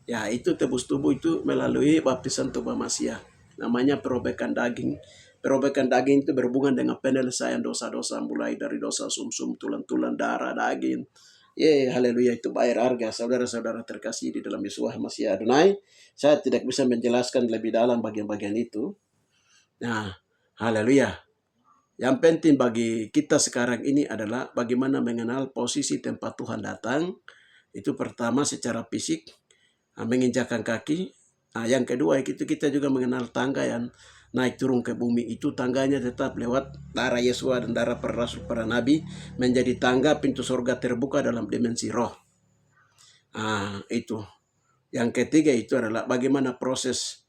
Ya, itu tebus tubuh itu melalui baptisan tubuh Masiah. Namanya perobekan daging. Perobekan daging itu berhubungan dengan penyelesaian dosa-dosa, mulai dari dosa sumsum, tulang-tulang, darah, daging. Haleluya, itu bayar harga. Saudara-saudara terkasih di dalam Yesus Masiah Adonai. Saya tidak bisa menjelaskan lebih dalam bagian-bagian itu. Nah, haleluya. Yang penting bagi kita sekarang ini adalah bagaimana mengenal posisi tempat Tuhan datang. Itu pertama secara fisik, menginjakkan kaki. Yang kedua itu kita juga mengenal tangga yang naik turun ke bumi. Itu tangganya tetap lewat darah Yesus dan darah para rasul, para nabi, menjadi tangga pintu surga terbuka dalam dimensi roh. Itu. Yang ketiga itu adalah bagaimana proses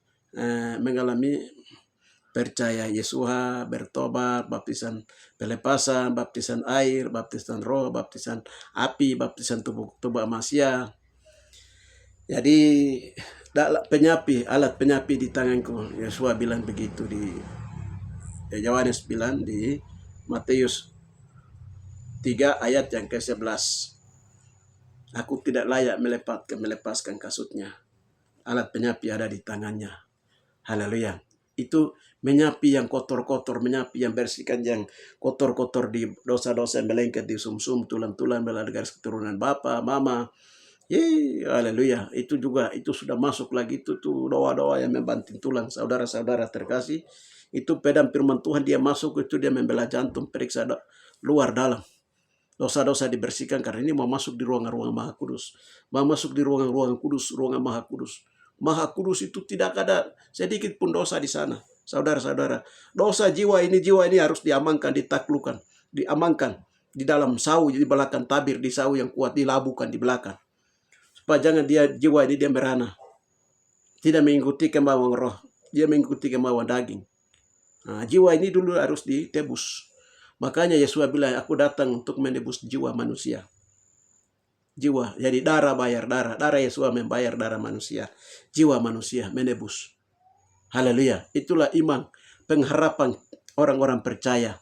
mengalami percaya Yesus, bertobat, baptisan pelepasan, baptisan air, baptisan roh, baptisan api, baptisan tubuh Masiah. Jadi alat penyapi di tanganku. Yesus bilang begitu di Yohanes bilang di Matius 3 ayat yang ke-11. Aku tidak layak melepaskan kasutnya. Alat penyapi ada di tangannya. Haleluya. Itu menyapi yang kotor-kotor, menyapi yang bersihkan yang kotor-kotor di dosa-dosa yang melengket di sumsum, tulang-tulang, melalui garis keturunan bapa, mama. Haleluya. Itu juga, itu sudah masuk lagi, itu tuh doa-doa yang membanting tulang. Saudara-saudara terkasih, itu pedang firman Tuhan, dia masuk, itu dia membelah jantung, periksa luar dalam. Dosa-dosa dibersihkan karena ini mau masuk di ruangan-ruangan Maha Kudus. Mau masuk di ruangan-ruangan kudus, ruangan Maha Kudus. Maha Kudus itu tidak ada sedikit pun dosa di sana. Saudara-saudara, dosa jiwa ini harus diamankan, ditaklukkan, diamankan di dalam sawu, di belakang tabir, di sawu yang kuat, dilabuhkan di belakang. Supaya jangan jiwa ini dia merana. Tidak mengikuti kemauan roh, dia mengikuti kemauan daging. Jiwa ini dulu harus ditebus. Makanya Yesus bilang, aku datang untuk menebus jiwa manusia. Jiwa, jadi darah bayar darah. Darah Yesus membayar darah manusia. Jiwa manusia menebus. Haleluya. Itulah iman, pengharapan orang-orang percaya.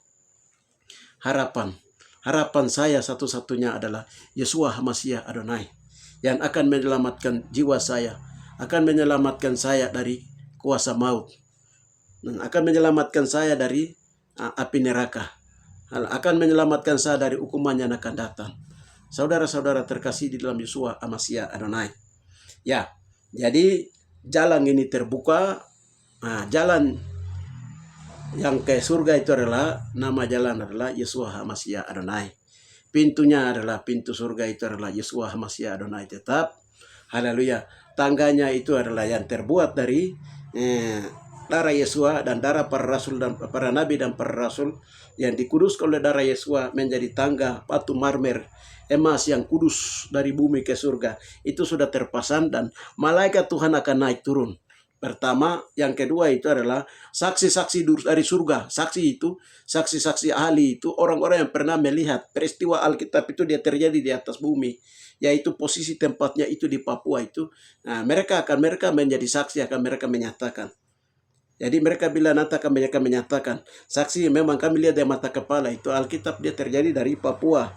Harapan saya satu-satunya adalah Yesus Masiah Adonai, yang akan menyelamatkan jiwa saya, akan menyelamatkan saya dari kuasa maut, dan akan menyelamatkan saya dari api neraka, akan menyelamatkan saya dari hukuman yang akan datang. Saudara-saudara terkasih di dalam Yesus Masiah Adonai. Ya, jadi jalan ini terbuka. Jalan yang ke surga itu adalah, nama jalan adalah Yesus Masiah Adonai. Pintunya adalah, pintu surga itu adalah Yesus Masiah Adonai tetap. Haleluya. Tangganya itu adalah yang terbuat dari darah Yesus dan darah para rasul dan para nabi dan para rasul, yang dikuduskan oleh darah Yesus menjadi tangga batu marmer emas yang kudus dari bumi ke surga. Itu sudah terpasang dan malaikat Tuhan akan naik turun. Pertama, yang kedua itu adalah saksi-saksi dari surga. Saksi-saksi ahli itu orang-orang yang pernah melihat peristiwa Alkitab itu dia terjadi di atas bumi, yaitu posisi tempatnya itu di Papua itu. Mereka menjadi saksi, akan mereka menyatakan. Jadi mereka bila nanti mereka menyatakan, saksi memang kami lihat dari mata kepala itu Alkitab dia terjadi dari Papua.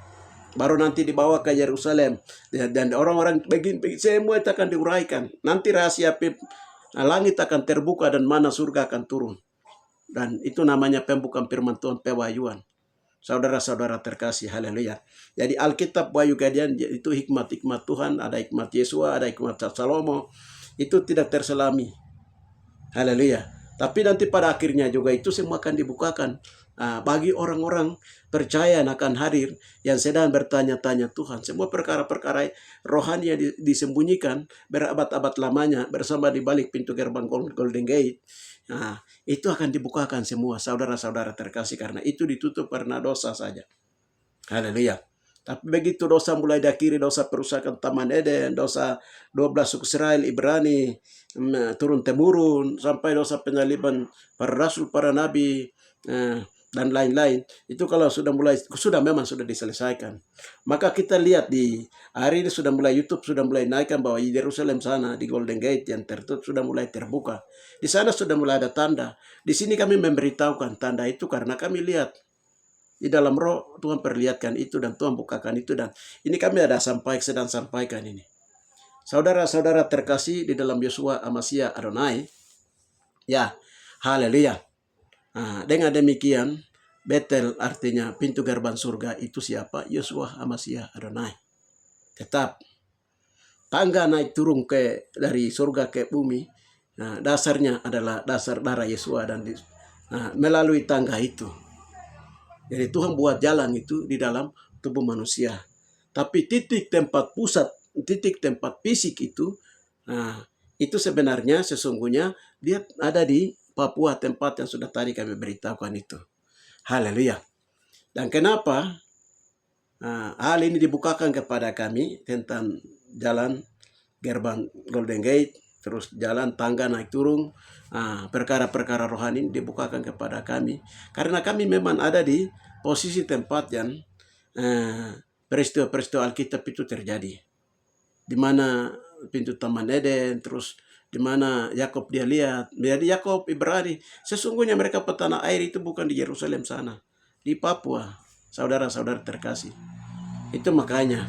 Baru nanti dibawa ke Yerusalem dan orang-orang begini semua itu akan diuraikan. Nanti rahasia langit akan terbuka dan mana surga akan turun. Dan itu namanya pembukaan firman Tuhan, pewahyuan. Saudara-saudara terkasih, haleluya. Jadi Alkitab Wahyu Gadian itu hikmat-hikmat Tuhan, ada hikmat Yesus, ada hikmat Salomo. Itu tidak terselami. Haleluya. Tapi nanti pada akhirnya juga itu semua akan dibukakan bagi orang-orang percaya yang akan hadir, yang sedang bertanya-tanya Tuhan. Semua perkara-perkara rohani yang disembunyikan berabad-abad lamanya bersama di balik pintu gerbang Golden Gate. Itu akan dibukakan semua, saudara-saudara terkasih, karena itu ditutup karena dosa saja. Haleluya. Tapi begitu dosa mulai diakhiri, dosa perusakan Taman Eden, dosa 12 suku Israel, Ibrani, turun-temurun, sampai dosa penyaliban para rasul, para nabi, dan lain-lain. Itu kalau memang sudah diselesaikan. Maka kita lihat di hari ini sudah mulai YouTube sudah mulai naikkan bahwa di Yerusalem sana di Golden Gate yang tertutup sudah mulai terbuka. Di sana sudah mulai ada tanda. Di sini kami memberitahukan tanda itu karena kami lihat di dalam roh Tuhan perlihatkan itu dan Tuhan bukakan itu, dan ini kami sedang sampaikan ini. Saudara-saudara terkasih di dalam Yeshua HaMashiach Adonai. Ya, haleluya. Dengan demikian, Betel artinya pintu gerbang surga itu siapa? Yeshua HaMashiach Adonai. Tetap tangga naik turun dari surga ke bumi. Dasarnya adalah dasar darah Yeshua dan melalui tangga itu. Jadi Tuhan buat jalan itu di dalam tubuh manusia. Tapi titik tempat fisik itu sebenarnya sesungguhnya dia ada di Papua, tempat yang sudah tadi kami beritahukan itu. Haleluya. Dan kenapa hal ini dibukakan kepada kami tentang jalan gerbang Golden Gate, terus jalan tangga naik turun, perkara-perkara rohani dibukakan kepada kami. Karena kami memang ada di posisi tempat yang peristiwa-peristiwa Alkitab itu terjadi. Di mana pintu Taman Eden, terus di mana Yakub dia lihat. Jadi Yakub Ibrani, sesungguhnya mereka petanah air itu bukan di Yerusalem sana, di Papua, saudara-saudara terkasih. Itu makanya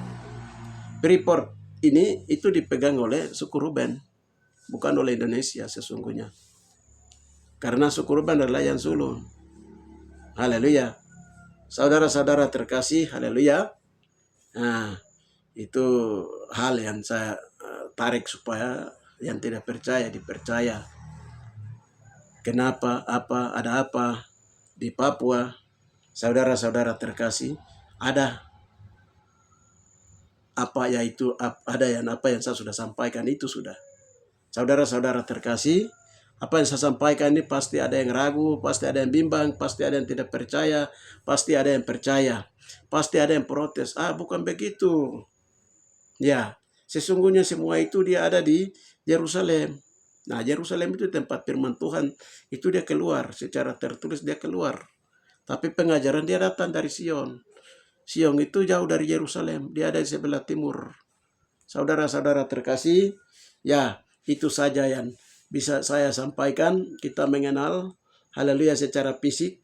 Freeport ini itu dipegang oleh suku Ruben, bukan oleh Indonesia sesungguhnya. Karena suku Ruben adalah yang sulung. Haleluya. Saudara-saudara terkasih, haleluya. Itu hal yang saya tarik supaya yang tidak percaya dipercaya. Kenapa? Ada apa di Papua? Saudara-saudara terkasih, ada apa yang saya sudah sampaikan itu sudah. Saudara-saudara terkasih, apa yang saya sampaikan ini pasti ada yang ragu, pasti ada yang bimbang, pasti ada yang tidak percaya, pasti ada yang percaya, pasti ada yang protes. Bukan begitu. Ya, sesungguhnya semua itu dia ada di Yerusalem. Yerusalem itu tempat firman Tuhan. Itu dia keluar. Secara tertulis dia keluar. Tapi pengajaran dia datang dari Sion. Sion itu jauh dari Yerusalem. Dia ada di sebelah timur. Saudara-saudara terkasih, ya itu saja yang bisa saya sampaikan. Kita mengenal haleluya secara fisik.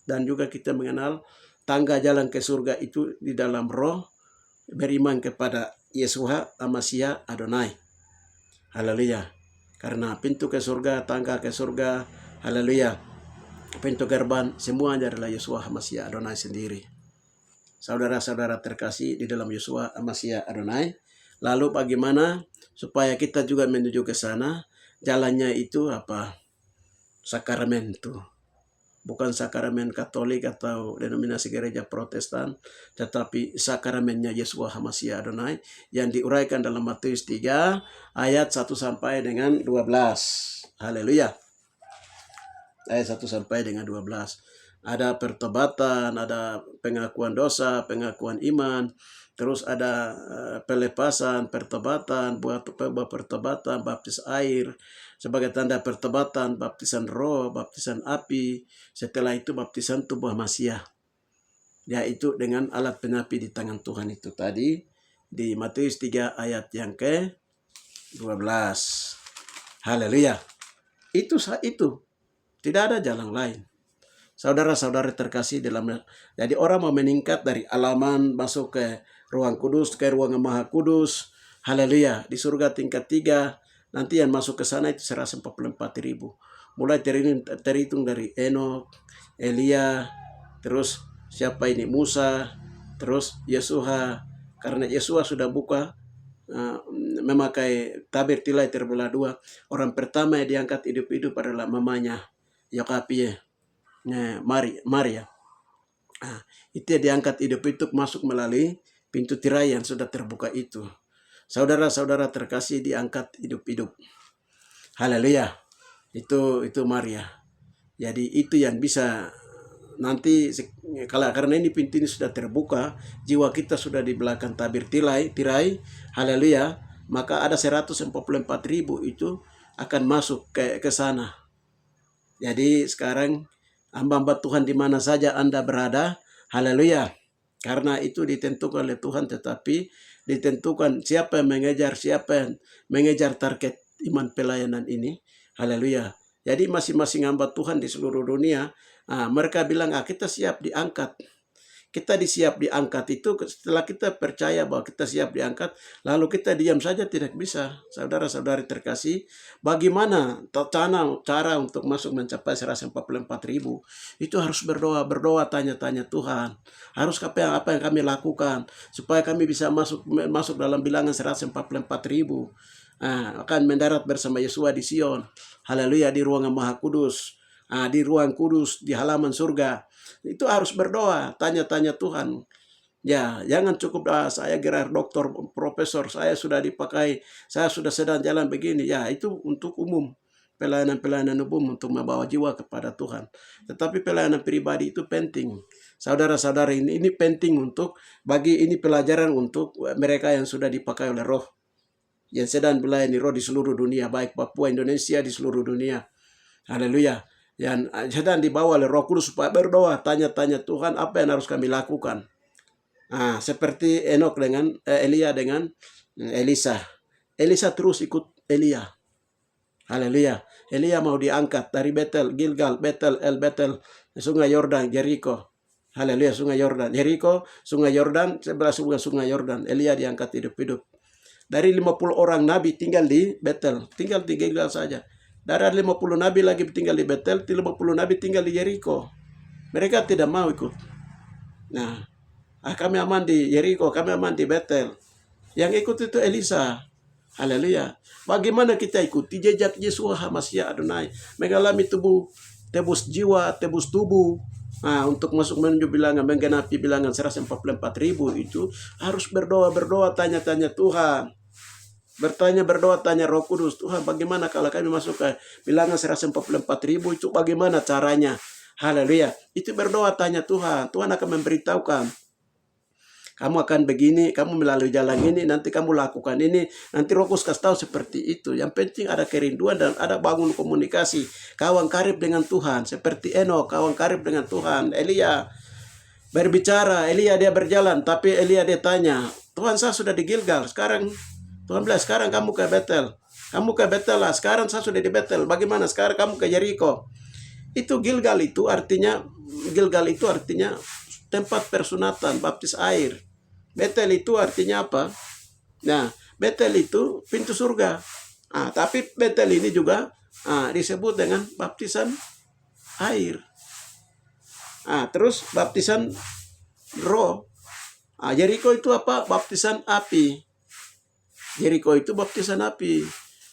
Dan juga kita mengenal tangga jalan ke surga itu di dalam roh. Beriman kepada Yeshua HaMashiach Adonai. Haleluya. Karena pintu ke surga, tangga ke surga, haleluya, pintu gerbang, semuanya adalah Yeshua HaMashiach Adonai sendiri. Saudara-saudara terkasih di dalam Yeshua HaMashiach Adonai. Lalu bagaimana supaya kita juga menuju ke sana? Jalannya itu apa? Sakramen itu. Bukan sakramen Katolik atau denominasi gereja Protestan, tetapi sakramennya Yeshua HaMashiach Adonai yang diuraikan dalam Matius 3 ayat 1 sampai dengan 12. Haleluya. Ayat 1 sampai dengan 12. Ada pertobatan, ada pengakuan dosa, pengakuan iman, terus ada pelepasan, pertobatan, buat pertobatan, baptis air, sebagai tanda pertobatan, baptisan roh, baptisan api, setelah itu baptisan tubuh Masiah. Yaitu dengan alat penapi di tangan Tuhan itu tadi di Matius 3 ayat yang ke-12. Haleluya. Itu. Tidak ada jalan lain. Saudara-saudara terkasih jadi orang mau meningkat dari alaman masuk ke ruang kudus, ke ruang maha kudus. Haleluya. Di surga tingkat 3. Nanti yang masuk ke sana itu 144.000. Mulai terhitung dari Enok, Elia, terus siapa ini? Musa, terus Yeshua. Karena Yeshua sudah buka, memakai tabir tilai terbelah 2. Orang pertama yang diangkat hidup-hidup adalah mamanya, Yakapie, Maria. Itu yang diangkat hidup-hidup masuk melalui pintu tirai yang sudah terbuka itu. Saudara-saudara terkasih diangkat hidup-hidup. Haleluya. Itu Maria. Jadi itu yang bisa nanti karena ini pintu ini sudah terbuka, jiwa kita sudah di belakang tabir tirai. Haleluya. Maka ada 144.000 itu akan masuk ke sana. Jadi sekarang Hamba-hamba Tuhan di mana saja Anda berada. Haleluya. Karena itu ditentukan oleh Tuhan, tetapi ditentukan siapa yang mengejar target iman pelayanan ini. Haleluya. Jadi masing-masing hamba Tuhan di seluruh dunia, mereka bilang, kita siap diangkat. Kita disiap diangkat itu setelah kita percaya bahwa kita siap diangkat, lalu kita diam saja tidak bisa. Saudara-saudari terkasih, bagaimana cara untuk masuk mencapai 144.000? Itu harus berdoa, tanya-tanya Tuhan. Harus apa yang kami lakukan supaya kami bisa masuk dalam bilangan 144.000. Akan mendarat bersama Yesua di Sion. Haleluya, di ruangan Maha Kudus. Di ruang kudus, di halaman surga. Itu harus berdoa, tanya-tanya Tuhan. Ya, jangan cukup saya gerar doktor, profesor, saya sudah dipakai, saya sudah sedang jalan begini. Ya, itu untuk umum. Pelayanan-pelayanan umum untuk membawa jiwa kepada Tuhan. Tetapi pelayanan pribadi itu penting. Saudara-saudari, ini penting ini pelajaran untuk mereka yang sudah dipakai oleh Roh. Yang sedang melayani Roh di seluruh dunia, baik Papua, Indonesia, di seluruh dunia. Haleluya. Yang sedang dibawa oleh Roh Kudus supaya berdoa, tanya-tanya Tuhan apa yang harus kami lakukan. Seperti Enok dengan Elia dengan Elisa. Elisa terus ikut Elia. Haleluya. Elia mau diangkat dari Betel, Gilgal, Betel, Sungai Yordan, Jericho. Haleluya, Sungai Yordan. Jericho, Sungai Yordan, sebelah Sungai Yordan. Elia diangkat hidup-hidup. Dari 50 orang nabi tinggal di Betel, tinggal di Gilgal saja. Dari 50 nabi lagi tinggal di Betel, 50 nabi tinggal di Jericho. Mereka tidak mau ikut. Nah, kami aman di Jericho, kami aman di Betel. Yang ikut itu Elisa. Haleluya. Bagaimana kita ikuti jejak Yesua HaMashiach Adonai, mengalami tebus jiwa, tebus tubuh. Untuk masuk menuju bilangan, menggenapi bilangan 144.000 itu harus berdoa, tanya-tanya Tuhan. Berdoa, tanya Roh Kudus. Tuhan, bagaimana kalau kami masuk ke bilangan 144.000 itu bagaimana caranya? Haleluya. Itu berdoa, tanya Tuhan. Tuhan akan memberitahukan. Kamu akan begini, kamu melalui jalan ini, nanti kamu lakukan ini. Nanti Roh Kudus kasih tahu seperti itu. Yang penting ada kerinduan dan ada bangun komunikasi. Kawan karib dengan Tuhan. Seperti Enok, kawan karib dengan Tuhan. Elia berbicara, Elia dia berjalan. Tapi Elia dia tanya, Tuhan saya sudah di Gilgal, sekarang Tuhan bilang, sekarang kamu ke Betel. Kamu ke Betel lah. Sekarang saya sudah di Betel. Bagaimana? Sekarang kamu ke Jericho. Gilgal itu artinya tempat persunatan, baptis air. Betel itu artinya apa? Nah, Betel itu pintu surga. Tapi Betel ini juga disebut dengan baptisan air. Terus baptisan roh. Jericho itu apa? Baptisan api. Jericho itu baptisan api.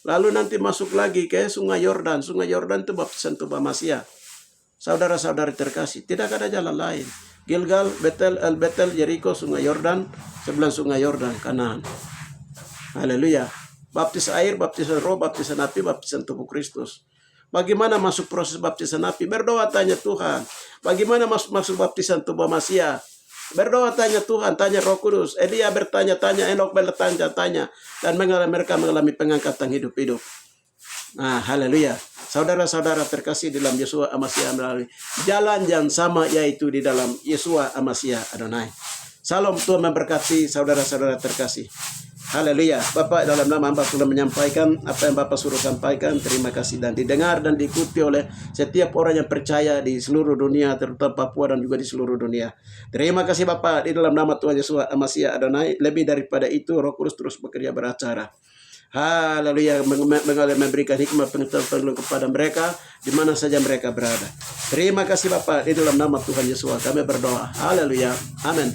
Lalu nanti masuk lagi ke Sungai Yordan. Sungai Yordan itu baptisan tubuh Masya. Saudara-saudari terkasih, tidak ada jalan lain. Gilgal, Betel, Jericho, Sungai Yordan, sebelah Sungai Yordan, Kanaan. Haleluya. Baptis air, baptisan roh, baptisan api, baptisan tubuh Kristus. Bagaimana masuk proses baptisan api? Berdoa, tanya Tuhan. Bagaimana masuk baptisan tubuh Masya? Berdoa, tanya Tuhan, tanya Roh Kudus. Elia bertanya-tanya, Enok bertanya-tanya, dan mereka mengalami pengangkatan hidup-hidup. Haleluya. Saudara-saudara terkasih dalam Yesua HaMashiach melalui jalan yang sama, yaitu di dalam Yesua HaMashiach Adonai. Salam, Tuhan memberkati saudara-saudara terkasih. Haleluya. Bapak, dalam nama Hamba sudah menyampaikan apa yang Bapak suruh sampaikan. Terima kasih dan didengar dan diikuti oleh setiap orang yang percaya di seluruh dunia, terutama Papua dan juga di seluruh dunia. Terima kasih Bapak, di dalam nama Tuhan Yesua HaMashiach Adonai. Lebih daripada itu, Roh Kudus terus bekerja beracara. Haleluya, memberikan hikmah pengetahuan kepada mereka di mana saja mereka berada. Terima kasih Bapak, di dalam nama Tuhan Yesus kami berdoa. Haleluya. Amin.